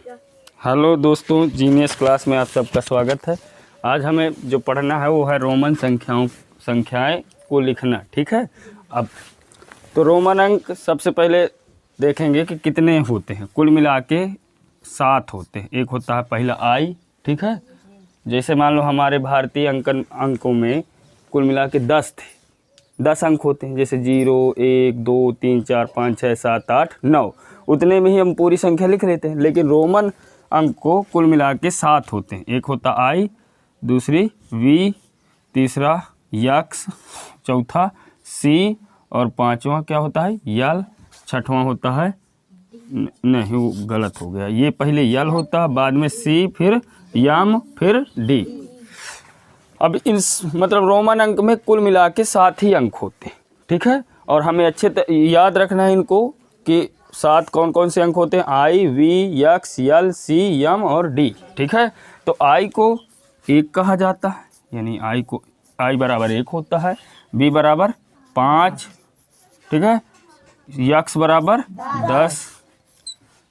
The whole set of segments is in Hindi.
हेलो दोस्तों, जीनियस क्लास में आप सबका स्वागत है। आज हमें जो पढ़ना है वो है रोमन संख्याएं को लिखना। ठीक है। अब तो रोमन अंक सबसे पहले देखेंगे कि कितने होते हैं। कुल मिला के 7 होते हैं। एक होता है पहला आई। ठीक है। जैसे मान लो हमारे भारतीय अंकों में कुल मिला के 10 थे। 10 अंक होते हैं, जैसे 0 1 2 3 4 5 6 7 8 9। उतने में ही हम पूरी संख्या लिख लेते हैं। लेकिन रोमन अंक को कुल मिला के 7 होते हैं। एक होता आई, दूसरी वी, तीसरा यक्स, चौथा सी और पांचवा क्या होता है यल, छठवां होता है नहीं वो गलत हो गया, ये पहले यल होता है, बाद में सी, फिर यम, फिर डी। अब इस मतलब रोमन अंक में कुल मिला के 7 ही अंक होते हैं। ठीक है। और हमें अच्छे याद रखना है इनको कि 7 कौन कौन से अंक होते हैं, आई, वी, यक्स, यल, सी, यम और डी। ठीक है। तो आई को 1 कहा जाता है, यानी आई बराबर 1 होता है। बी बराबर 5। ठीक है। यक्स बराबर 10,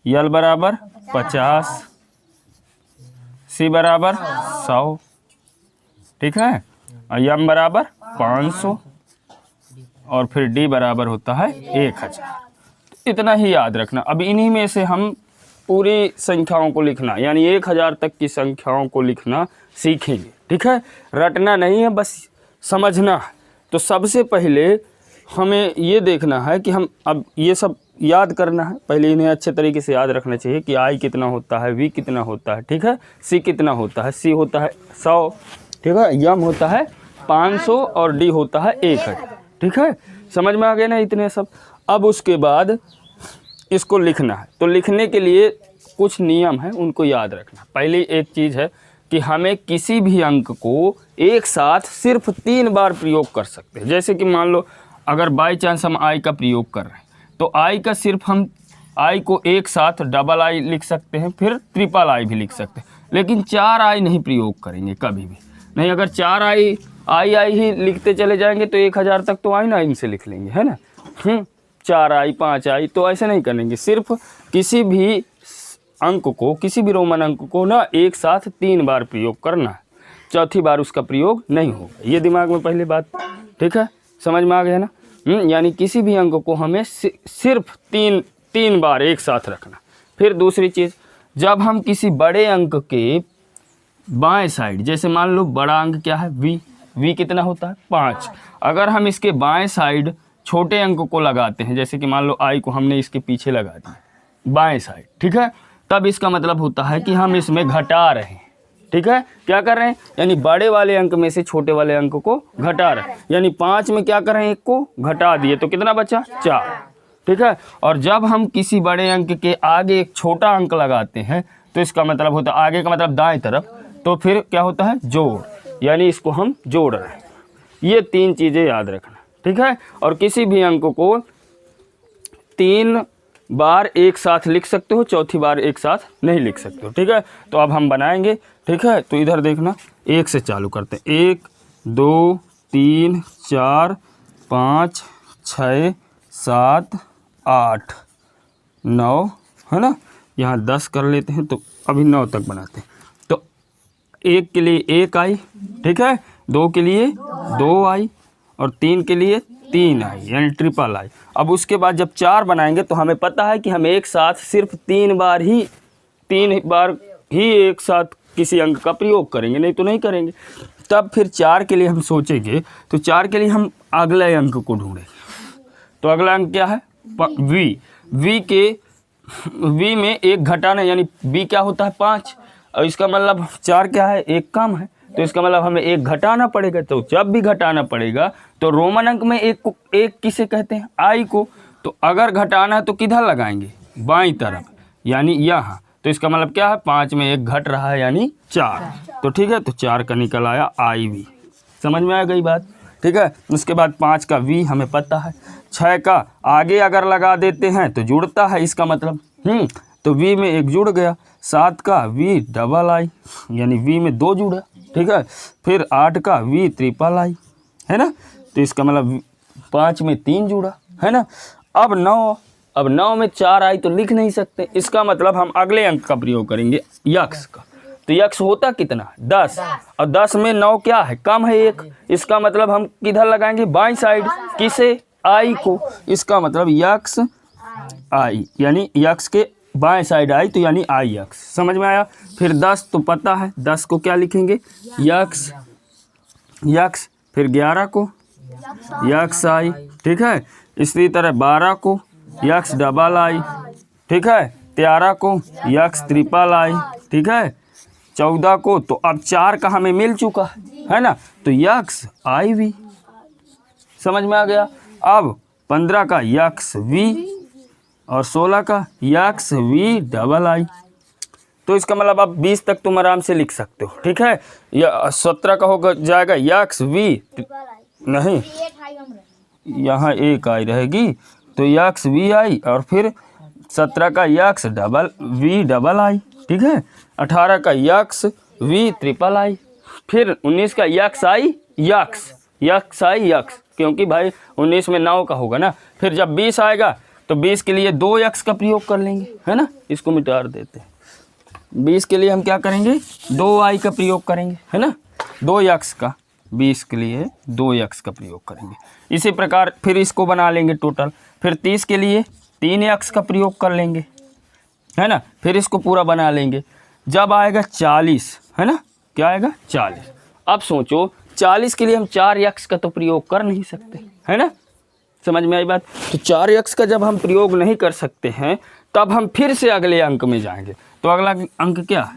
यल बराबर 50, सी बराबर 100। ठीक है। और यम बराबर 500 और फिर डी बराबर होता है 1000। इतना ही याद रखना। अब इन्हीं में से हम पूरी संख्याओं को लिखना, यानी 1000 तक की संख्याओं को लिखना सीखेंगे। ठीक है। रटना नहीं है, बस समझना है। तो सबसे पहले हमें ये देखना है कि हम अब ये सब याद करना है। पहले इन्हें अच्छे तरीके से याद रखना चाहिए कि आई कितना होता है, वी कितना होता है। ठीक है। सी कितना होता है, सी होता है 100। ठीक है। यम होता है 500 और डी होता है 1000। ठीक है। समझ में आ गया ना इतने सब। अब उसके बाद इसको लिखना है। तो लिखने के लिए कुछ नियम है, उनको याद रखना। पहली एक चीज़ है कि हमें किसी भी अंक को एक साथ सिर्फ 3 बार प्रयोग कर सकते हैं। जैसे कि मान लो अगर बाई चांस हम आई का प्रयोग कर रहे हैं तो आई का सिर्फ हम आई को एक साथ डबल आई लिख सकते हैं, फिर ट्रिपल आई भी लिख सकते हैं। लेकिन 4 आई नहीं प्रयोग करेंगे कभी भी नहीं। अगर 4 आई ही लिखते चले जाएंगे तो 1000 तक तो आई ना इनसे लिख लेंगे, है ना। 4 आई 5 आई तो ऐसे नहीं करेंगे। सिर्फ किसी भी अंक को, किसी भी रोमन अंक को ना एक साथ 3 बार प्रयोग करना है। चौथी बार उसका प्रयोग नहीं होगा। ये दिमाग में पहली बात। ठीक है। समझ में आ गया ना। यानी किसी भी अंक को हमें सिर्फ 3 बार एक साथ रखना। फिर दूसरी चीज़, जब हम किसी बड़े अंक के बाएं साइड, जैसे मान लो बड़ा अंक क्या है वी कितना होता है 5। अगर हम इसके बाएं साइड छोटे अंक को लगाते हैं, जैसे कि मान लो आई को हमने इसके पीछे लगा दिया बाएं साइड। ठीक है। तब इसका मतलब होता है कि हम इसमें घटा रहे हैं। ठीक है। क्या कर रहे हैं, यानी बड़े वाले अंक में से छोटे वाले अंक को घटा रहे हैं। यानी 5 में क्या कर रहे हैं, 1 को घटा दिए तो कितना बचा 4। ठीक है। और जब हम किसी बड़े अंक के आगे एक छोटा अंक लगाते हैं तो इसका मतलब होता है, आगे का मतलब दाएं तरफ, तो फिर क्या होता है जोड़, यानी इसको हम जोड़ रहे हैं। ये 3 चीज़ें याद रखना। ठीक है। और किसी भी अंक को 3 बार एक साथ लिख सकते हो, चौथी बार एक साथ नहीं लिख सकते हो। ठीक है। तो अब हम बनाएंगे। ठीक है। तो इधर देखना, 1 से चालू करते हैं। 1 2 3 4 5 6 7 8 9, है ना। यहाँ 10 कर लेते हैं तो अभी 9 तक बनाते हैं। तो 1 के लिए 1 आई। ठीक है। 2 के लिए 2 आई और 3 के लिए 3 आई, यानी ट्रिपल आई। अब उसके बाद जब 4 बनाएंगे तो हमें पता है कि हम एक साथ सिर्फ 3 बार ही एक साथ किसी अंक का प्रयोग करेंगे, नहीं तो नहीं करेंगे। तब फिर 4 के लिए हम सोचेंगे तो 4 के लिए हम अगले अंक को ढूंढेंगे। तो अगला अंक क्या है वी में 1 घटाना, यानी बी क्या होता है 5 और इसका मतलब 4 क्या है 1 कम है, तो इसका मतलब हमें 1 घटाना पड़ेगा। तो जब भी घटाना पड़ेगा तो रोमन अंक में एक किसे कहते हैं आई को। तो अगर घटाना है तो किधर लगाएंगे, बाईं तरफ, यानी यहाँ। तो इसका मतलब क्या है 5 में 1 घट रहा है, यानी 4। तो ठीक है। तो 4 का निकल आया आई वी। समझ में आ गई बात। ठीक है। उसके बाद 5 का वी हमें पता है। 6 का आगे अगर लगा देते हैं तो जुड़ता है, इसका मतलब तो वी में 1 जुड़ गया। 7 का वी डबल आई, यानी वी में 2 जुड़ा। ठीक है। फिर 8 का वी ट्रिपल आई, है ना। तो इसका मतलब 5 में 3 जुड़ा, है ना। अब अब 9 में 4 आई तो लिख नहीं सकते, इसका मतलब हम अगले अंक का प्रयोग करेंगे यक्स का। तो यक्स होता कितना 10, और 10 में 9 क्या है, कम है 1, इसका मतलब हम किधर लगाएंगे, बाईं साइड, किसे, आई को। इसका मतलब यक्स आई, यानी यक्स के बाएं साइड आई तो यानी आई यक्स। समझ में आया। फिर 10 तो पता है, 10 को क्या लिखेंगे, यक्स यक्स, फिर 11 को यक्स आई, ठीक है। इसी तरह 12 को यक्स डबल आई, ठीक है। 13 को यक्स ट्रिपल आई, ठीक है। 14 को तो अब 4 का हमें मिल चुका है ना, तो यक्स आई वी। समझ में आ गया। अब 15 का यक्स वी और 16 का यक्स वी डबल आई। तो इसका मतलब अब 20 तक तुम आराम से लिख सकते हो, ठीक है। या 17 का होगा जाएगा यक्स वी, नहीं यहाँ एक आई रहेगी तो यक्स वी आई, और फिर 17 का x double V double I, ठीक है। 18 का यक्स वी ट्रिपल आई, फिर 19 का यक्स आई यक्स आई यक्स, क्योंकि भाई 19 में 9 का होगा ना। फिर जब 20 आएगा तो 20 के लिए 2 यक्स का प्रयोग कर लेंगे, है ना। इसको मिटा देते हैं। 20 के लिए हम क्या करेंगे, 2 आई का प्रयोग करेंगे, है ना। 2 यक्स का, 20 के लिए 2 यक्स का प्रयोग करेंगे। इसी प्रकार फिर इसको बना लेंगे टोटल। फिर 30 के लिए 3 यक्स का प्रयोग कर लेंगे, है ना। फिर इसको पूरा बना लेंगे। जब आएगा 40, है ना, क्या आएगा 40। अब सोचो 40 के लिए हम 4 यक्स का तो प्रयोग कर नहीं सकते, है ना। समझ में आई बात। तो 4 यक्स का जब हम प्रयोग नहीं कर सकते हैं तब हम फिर से अगले अंक में जाएंगे। तो अगला अंक क्या,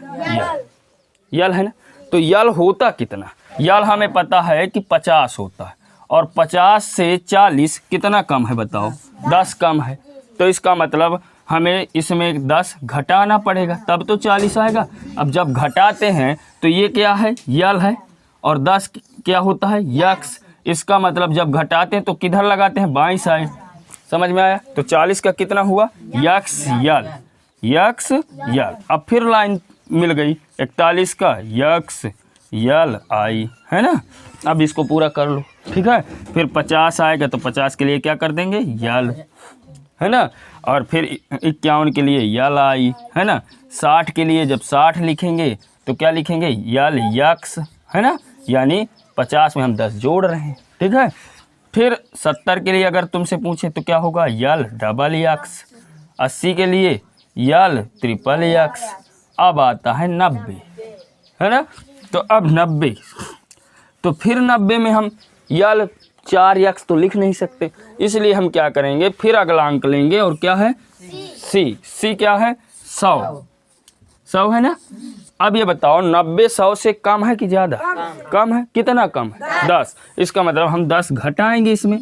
यल, है ना। तो यल होता कितना, यल हमें पता है कि 50 होता है, और 50 से 40 कितना कम है बताओ, 10 कम है। तो इसका मतलब हमें इसमें 10 घटाना पड़ेगा तब तो 40 आएगा। अब जब घटाते हैं तो ये क्या है, यल है, और 10 क्या होता है, यक्स। इसका मतलब जब घटाते हैं तो किधर लगाते हैं, बाईं साइड। समझ में आया। तो 40 का कितना हुआ, यक्स यल यक्स यल। अब फिर लाइन मिल गई 41 का यक्स यल आई, है ना। अब इसको पूरा कर लो, ठीक है। फिर 50 आएगा तो 50 के लिए क्या कर देंगे, यल, है ना। और फिर 51 के लिए यल आई, है ना। 60 के लिए जब 60 लिखेंगे तो क्या लिखेंगे, यल यक्स, है ना। यानी 50 में हम 10 जोड़ रहे हैं, ठीक है। फिर 70 के लिए अगर तुमसे पूछे तो क्या होगा, यल डबल यक्स। 80 के लिए यल ट्रिपल यक्स। अब आता है 90, है ना। तो अब 90, तो फिर 90 में हम यल 4 यक्स तो लिख नहीं सकते, इसलिए हम क्या करेंगे, फिर अगला अंक लेंगे, और क्या है, सी क्या है, 100 है ना। अब ये बताओ 90 100 से कम है कि ज़्यादा, कम है। कितना कम है, 10। इसका मतलब हम 10 घटाएंगे इसमें,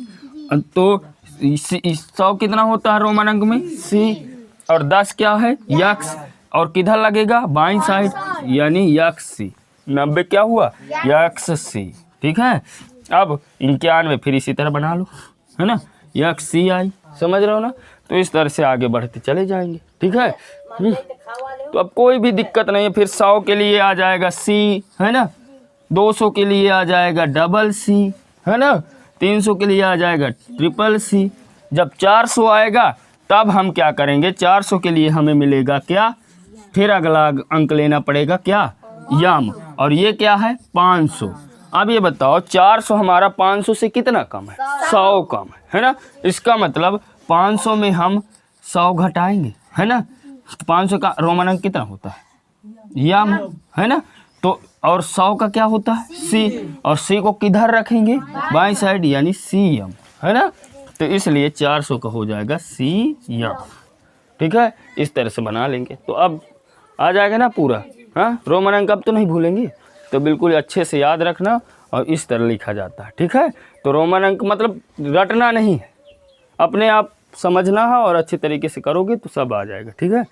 तो 100 कितना होता है रोमन अंक में, सी, और 10 क्या है, यक्स, और किधर लगेगा, बाईं साइड, यानी यक्स सी। 90 क्या हुआ, यक्स सी, ठीक है। अब 91 फिर इसी तरह बना लो, है ना, यक्स सी आई। समझ रहे हो ना। तो इस तरह से आगे बढ़ते चले जाएंगे, ठीक है। तो अब कोई भी दिक्कत नहीं है। फिर 100 के लिए आ जाएगा सी, है ना। 200 के लिए आ जाएगा डबल सी, है ना। 300 के लिए आ जाएगा ट्रिपल सी। जब 400 आएगा तब हम क्या करेंगे, 400 के लिए हमें मिलेगा क्या, फिर अगला अंक लेना पड़ेगा क्या, यम, और ये क्या है, 500। अब ये बताओ 400 हमारा 500 से कितना कम है, 100 कम है ना। इसका मतलब 500 में हम 100 घटाएंगे, है ना। 500 का रोमन अंक कितना होता है, यम, है ना। तो और 100 का क्या होता है, सी, और सी को किधर रखेंगे, बाईं साइड, यानी सी यम, है ना। तो इसलिए 400 का हो जाएगा सी यम, ठीक है। इस तरह से बना लेंगे तो अब आ जाएगा ना पूरा। हाँ, रोमन अंक अब तो नहीं भूलेंगे, तो बिल्कुल अच्छे से याद रखना, और इस तरह लिखा जाता है, ठीक है। तो रोमन अंक मतलब रटना नहीं है, अपने आप समझना है, और अच्छे तरीके से करोगे तो सब आ जाएगा, ठीक है।